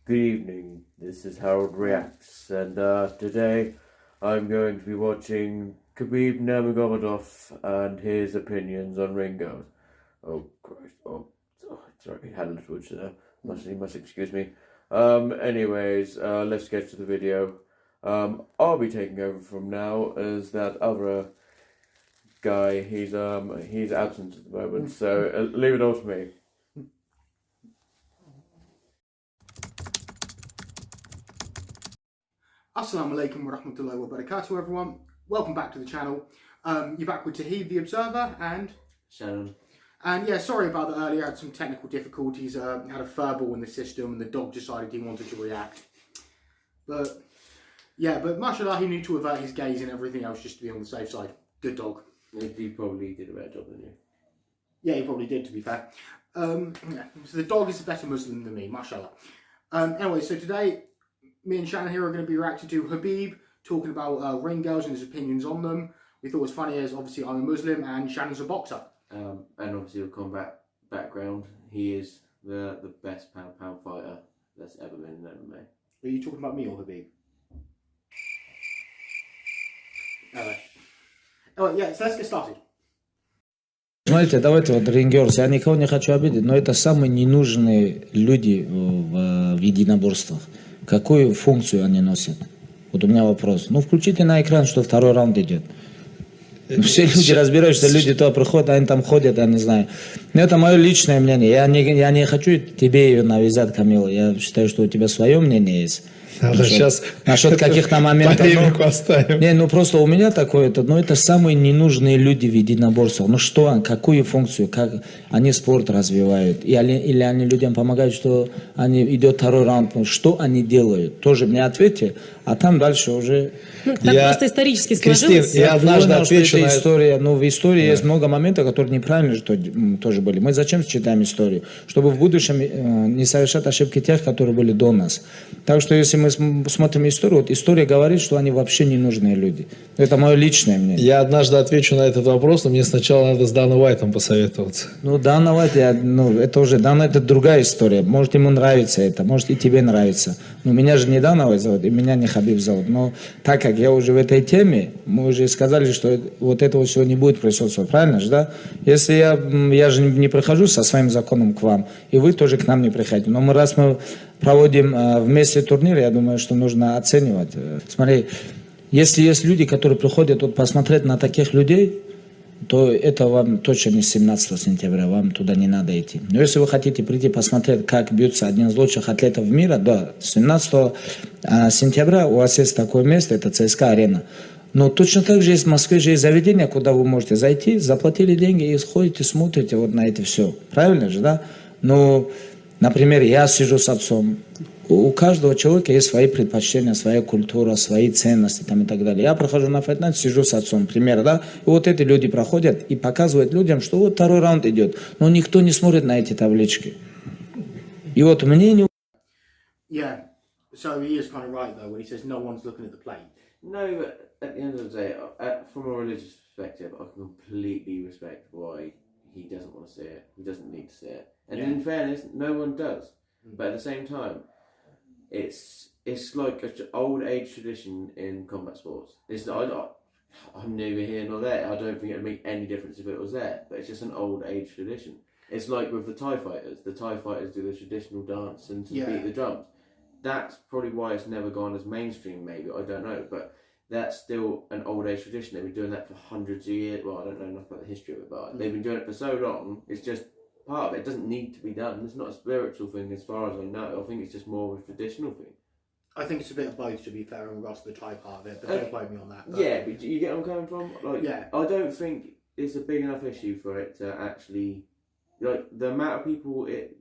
Good evening, this is Harold Reacts, and today I'm going to be watching Khabib Nurmagomedov and his opinions on ring girls. Oh Christ, sorry, had a little itch there, you must excuse me. Anyways, let's get to the video. I'll be taking over from now as that other guy, he's absent at the moment, so leave it all to me. Assalamu alaikum wa rahmatullahi wa barakatuh, everyone. Welcome back to the channel. You're back with Khabib the Observer and Shannon. And yeah, sorry about that earlier. I had some technical difficulties. Had a furball in the system and the dog decided he wanted to react. But yeah, but mashallah, he knew to avert his gaze and everything else just to be on the safe side. Good dog. He probably did a better job than you. Yeah, he probably did, to be fair. Yeah. So the dog is a better Muslim than me, mashallah. Anyway, so today, me and Shannon here are going to be reacting to Khabib, talking about ring girls and his opinions on them. We thought it was funny as obviously I'm a Muslim and Shannon's a boxer. And obviously with combat background, he is the best pound fighter that's ever been in MMA. Are you talking about me or Khabib? Alright, yeah, so let's get started. Смотрите, давайте вот рингерс, я никого не хочу обидеть, но это самые ненужные люди в единоборствах. Какую функцию они носят? Вот у меня вопрос. Ну, включите на экран, что второй раунд идет. Все люди разбираются, что люди туда приходят, они там ходят, я не знаю. Но это мое личное мнение. Я не хочу тебе ее навязать, Камила. Я считаю, что у тебя свое мнение есть. Насчет каких-то моментов. Ну просто у меня такое, это самые ненужные люди в единоборствах. Ну что, какую функцию, как они спорт развивают? Или они людям помогают, что они идет второй раунд? Что они делают? Тоже мне ответьте, а там дальше уже... Ну, так просто исторически сложилось. Я однажды отвечу на историю. Ну, в истории есть много моментов, которые неправильно тоже были. Мы зачем читаем историю? Чтобы в будущем не совершать ошибки тех, которые были до нас. Так что, если мы смотрим историю, вот история говорит, что они вообще не нужные люди. Это мое личное мнение. Я однажды отвечу на этот вопрос, но мне сначала надо с Даной Уайтом посоветоваться. Ну, Дана Уайт, это уже, Дана, это другая история. Может, ему нравится это, может, и тебе нравится. Но меня же не Дана Уайт зовут, и меня не Кhabib зовут. Но так как я уже в этой теме, мы уже сказали, что вот этого всего не будет присутствовать, правильно же, да? Если я же не прихожу со своим законом к вам, и вы тоже к нам не приходите. Но раз мы проводим вместе турнир, я думаю, что нужно оценивать. Смотри, если есть люди, которые приходят вот посмотреть на таких людей, то это вам точно не 17 сентября, вам туда не надо идти. Но если вы хотите прийти посмотреть, как бьется один из лучших атлетов мира, да, 17 сентября у вас есть такое место, это ЦСКА-арена. Но точно так же есть в Москве же есть заведение, куда вы можете зайти, заплатили деньги и сходите, смотрите вот на это все. Правильно же, да? Но, например, я сижу с отцом. У каждого человека есть свои предпочтения, своя культура, свои ценности там, и так далее. Я прохожу на файтнайт, сижу с отцом, пример, да? И вот эти люди проходят и показывают людям, что вот второй раунд идет. Но никто не смотрит на эти таблички. И вот мнение... Yeah, so he is kind of right though when he says no one's looking at the plate. No, but at the end of the day, from a religious perspective, I can completely respect why he doesn't want to see it. He doesn't need to see it. And in fairness, no one does. But at the same time, it's like an old age tradition in combat sports. I'm neither here nor there. I don't think it would make any difference if it was there. But it's just an old age tradition. It's like with the Thai fighters. The Thai fighters do the traditional dance and to beat the drums. That's probably why it's never gone as mainstream, maybe, I don't know, but that's still an old age tradition. They've been doing that for hundreds of years. Well, I don't know enough about the history of it, but they've been doing it for so long, it's just part of it. It doesn't need to be done. It's not a spiritual thing as far as I know. I think it's just more of a traditional thing. I think it's a bit of both, to be fair, in regards to the Thai part of it, but don't blame me on that. But yeah, but you get where I'm coming from? Like, yeah. I don't think it's a big enough issue for it to actually... Like, the amount of people, if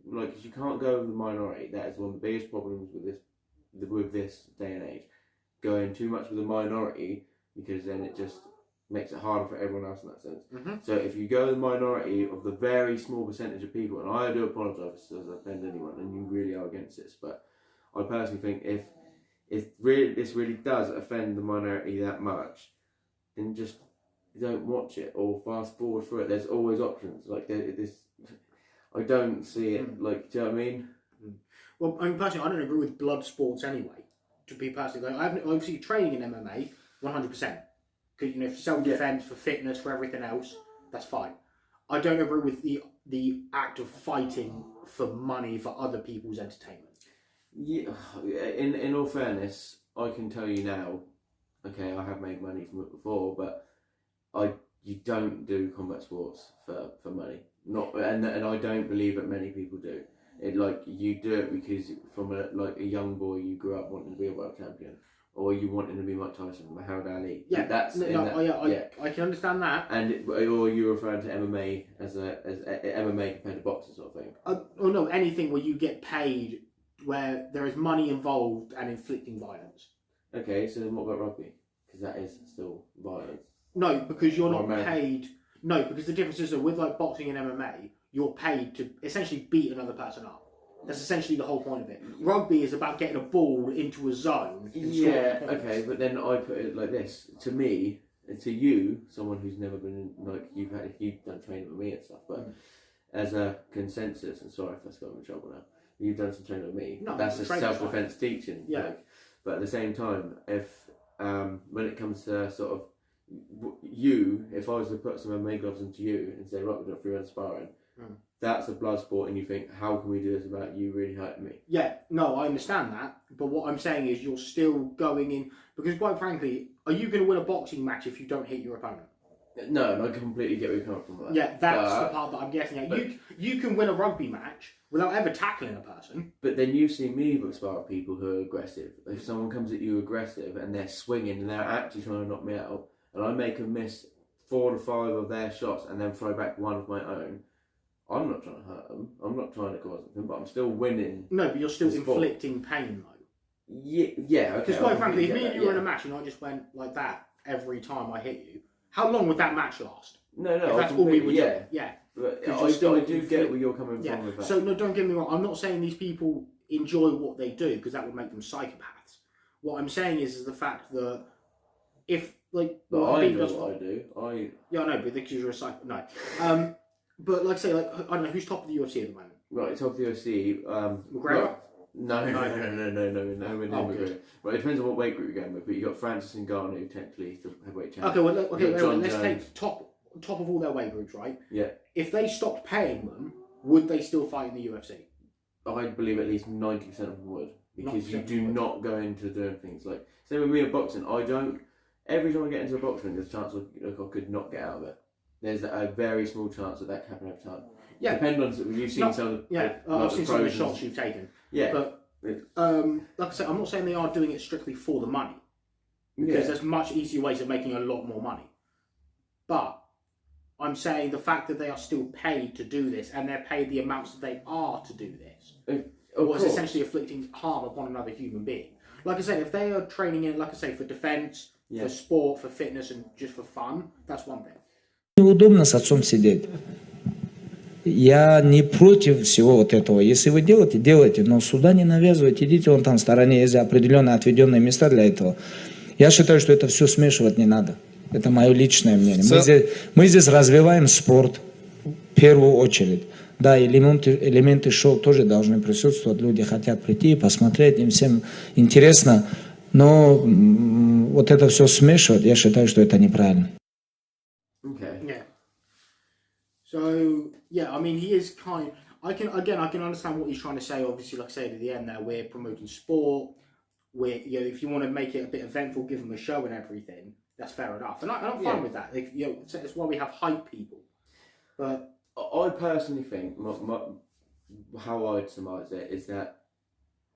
you can't go with the minority, that is one of the biggest problems with this day and age. Going too much with the minority, because then it just makes it harder for everyone else in that sense. So if you go with the minority of the very small percentage of people, and I do apologise if I offend anyone, and you really are against this, but I personally think if this really does offend the minority that much, then just don't watch it or fast forward through it. There's always options. Like this, I don't see it. Like, do you know what I mean? Well, I mean, personally, I don't agree with blood sports anyway. To be personally, like, I haven't obviously training in MMA 100%. Because for self-defense, for fitness, for everything else, that's fine. I don't agree with the act of fighting for money for other people's entertainment. Yeah, in all fairness, I can tell you now. Okay, I have made money from it before, but you don't do combat sports for money. And I don't believe that many people do. You do it because from a young boy you grew up wanting to be a world champion. Or you wanting to be Mike Tyson, Muhammad Ali. Yeah, I can understand that. Or you're referring to MMA as MMA compared to boxing sort of thing. Or no, anything where you get paid, where there is money involved and inflicting violence. Okay, so then what about rugby? Because that is still violence. No, because you're not paid. No, because the difference is that with like boxing and MMA, you're paid to essentially beat another person up. That's essentially the whole point of it. Rugby is about getting a ball into a zone. Yeah, okay, but then I put it like this. To me, to you, someone who's never been, you've done training with me and stuff, but as a consensus, and sorry if that's got me in trouble now, you've done some training with me. No, that's a self-defense teaching. Yeah. But at the same time, if when it comes to sort of you, if I was to put some MMA gloves into you and say, right, we're doing 3 rounds sparring, that's a blood sport, and you think, how can we do this without you really hurting me? Yeah, no, I understand that, but what I'm saying is you're still going in, because quite frankly, are you going to win a boxing match if you don't hit your opponent? No, and I completely get where you're coming from. Yeah, that's the part that I'm getting at. You can win a rugby match without ever tackling a person. But then you see me spar with people who are aggressive. If someone comes at you aggressive and they're swinging and they're actually trying to knock me out, and I make them miss 4 to 5 of their shots and then throw back 1 of my own, I'm not trying to hurt them. I'm not trying to cause them, but I'm still winning. No, but you're still inflicting pain, though. Yeah, okay. Because quite frankly, if me and you were in a match and I just went like that every time I hit you, how long would that match last? No, if that's all we would do. Yeah. But I do get where you're coming from with that. So, no, don't get me wrong. I'm not saying these people enjoy what they do, because that would make them psychopaths. What I'm saying is the fact that if, like... But I enjoy what I do. Yeah, I know, but because you're a psycho... No. But like I say, like, I don't know, who's top of the UFC at the moment? Right, top of the UFC... McGregor? No, McGregor. Well, it depends on what weight group you're going with, but you've got Francis Ngannou, who technically is the heavyweight champion. Let's take top of all their weight groups, right? Yeah. If they stopped paying them, would they still fight in the UFC? I believe at least 90% of them would. Because you do not go into doing things like... Same with me in boxing, I don't... Every time I get into a boxing ring, there's a chance I could not get out of it. There's a very small chance of that happening every time. Yeah. Depending on... You've seen some of the... Yeah, I've seen some of the shots you've taken. Yeah. But, like I said, I'm not saying they are doing it strictly for the money. Because there's much easier ways of making a lot more money. But I'm saying the fact that they are still paid to do this, and they're paid the amounts that they are to do this, was essentially inflicting harm upon another human being. Like I said, if they are training in, like I say, for defense, for sport, for fitness, and just for fun, that's one thing. Неудобно с отцом сидеть. Я не против всего вот этого. Если вы делаете, делайте, но сюда не навязывайте. Идите вон там в стороне, есть определенные отведенные места для этого. Я считаю, что это все смешивать не надо. Это мое личное мнение. Мы здесь развиваем спорт в первую очередь. Да, элементы шоу тоже должны присутствовать. Люди хотят прийти и посмотреть, им всем интересно. Но вот это все смешивать, я считаю, что это неправильно. Okay. Yeah. So yeah, I mean, he is kind. I can understand what he's trying to say. Obviously, like I said at the end, there we're promoting sport. If you want to make it a bit eventful, give them a show and everything. That's fair enough, and I'm fine with that. That's why we have hype people. But I personally think how I'd surmise it is that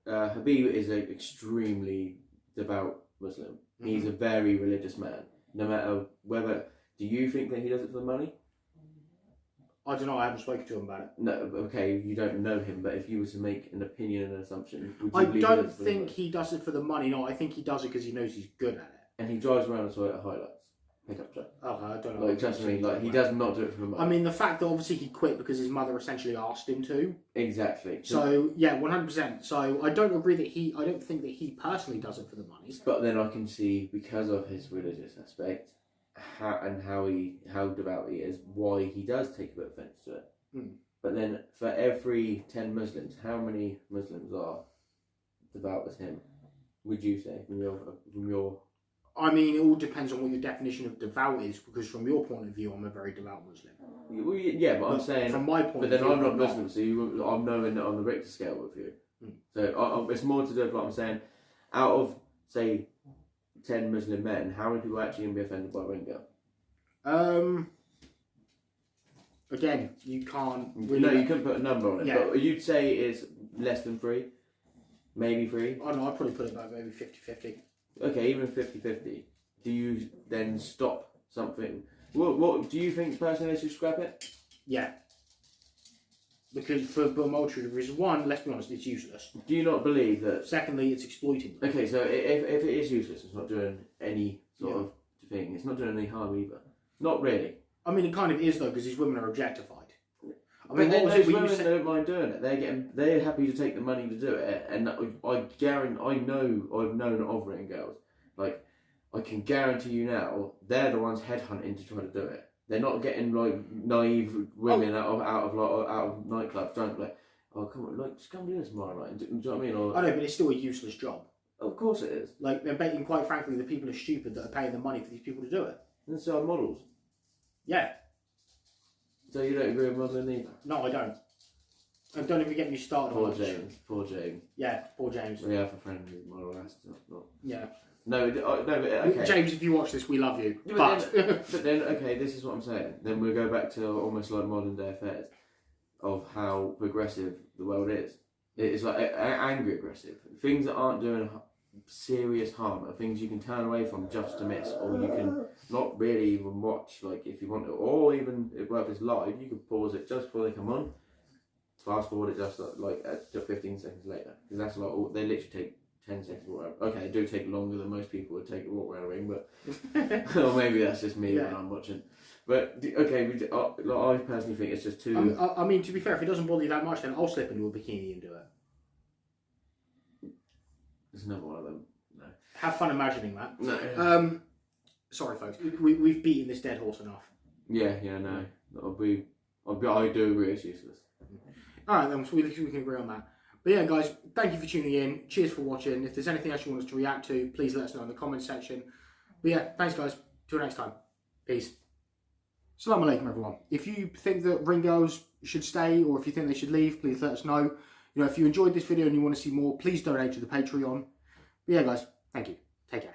Khabib is an extremely devout Muslim. Mm-hmm. He's a very religious man. No matter whether... Do you think that he does it for the money? I don't know, I haven't spoken to him about it. No, okay, you don't know him, but if you were to make an opinion and an assumption, would you I believe don't think he does it for the money, no, I think he does it because he knows he's good at it. And he drives around and Toyota highlights. Pickup truck. Okay, I don't know. Like, trust me, like, he does not do it for the money. I mean, the fact that obviously he quit because his mother essentially asked him to. Exactly. So, yeah, 100%. So, I don't agree that I don't think that he personally does it for the money. But then I can see, because of his religious aspect, how devout he is, why he does take a bit of offence to it. But then for every 10 Muslims, how many Muslims are devout as him? Would you say from your? I mean, it all depends on what your definition of devout is, because from your point of view, I'm a very devout Muslim. Well, yeah, but I'm saying from my point. But then I'm not Muslim, so I'm knowing that on the Richter scale with you. So it's more to do with what I'm saying. Out of say 10 Muslim men, how many people are actually going to be offended by ring girl? Again, you can't really... No, you couldn't put a number on it. Yeah. But you'd say it's less than 3? Maybe 3? I don't know, I'd probably put it about maybe 50-50. Okay, even 50-50. Do you then stop something? What do you think personally they should scrap it? Yeah. Because for a multitude of reasons. One, let's be honest, it's useless. Do you not believe that... Secondly, it's exploiting them. Okay, so if it is useless, it's not doing any sort of thing. It's not doing any harm either. Not really. I mean, it kind of is though, because these women are objectified. I mean, what was those it women don't mind doing it. They're happy to take the money to do it, and I guarantee I've known of ring girls. Like, I can guarantee you now, they're the ones headhunting to try to do it. They're not getting like naive women out of nightclubs drunk like, oh come on, like just come do this tomorrow night. Do you know what I mean? Or, I know, but it's still a useless job. Of course it is. Like, they're betting, quite frankly, the people are stupid that are paying the money for these people to do it. And so are models. Yeah. So you don't agree with modelling either? No, I don't. And don't even get me started on James. Poor James. Yeah, poor James. We have a friend who's model. That's not. Yeah. No, but okay. James, if you watch this, we love you. But then, okay, this is what I'm saying. Then we'll go back to almost like modern day affairs of how progressive the world is. It's like angry aggressive. Things that aren't doing serious harm are things you can turn away from just to miss, or you can not really even watch, like if you want to, or even if it's live, you can pause it just before they come on, fast forward it just like 15 seconds later, because that's like they literally take 10 seconds or whatever. Okay, they do take longer than most people would take a walk around a ring, but or maybe that's just me when I'm watching. But okay, I personally think it's just too. I mean, to be fair, if it doesn't bother you that much, then I'll slip into a bikini and do it. There's another one of them. No. Have fun imagining that. No. Sorry, folks. We've beaten this dead horse enough. Yeah, no. I do agree it's useless. Alright then, so we can agree on that. But yeah, guys, thank you for tuning in. Cheers for watching. If there's anything else you want us to react to, please let us know in the comments section. But yeah, thanks guys. Till next time. Peace. Assalamu alaikum everyone. If you think that ring girls should stay, or if you think they should leave, please let us know. You know, if you enjoyed this video and you want to see more, please donate to the Patreon. But yeah, guys, thank you. Take care.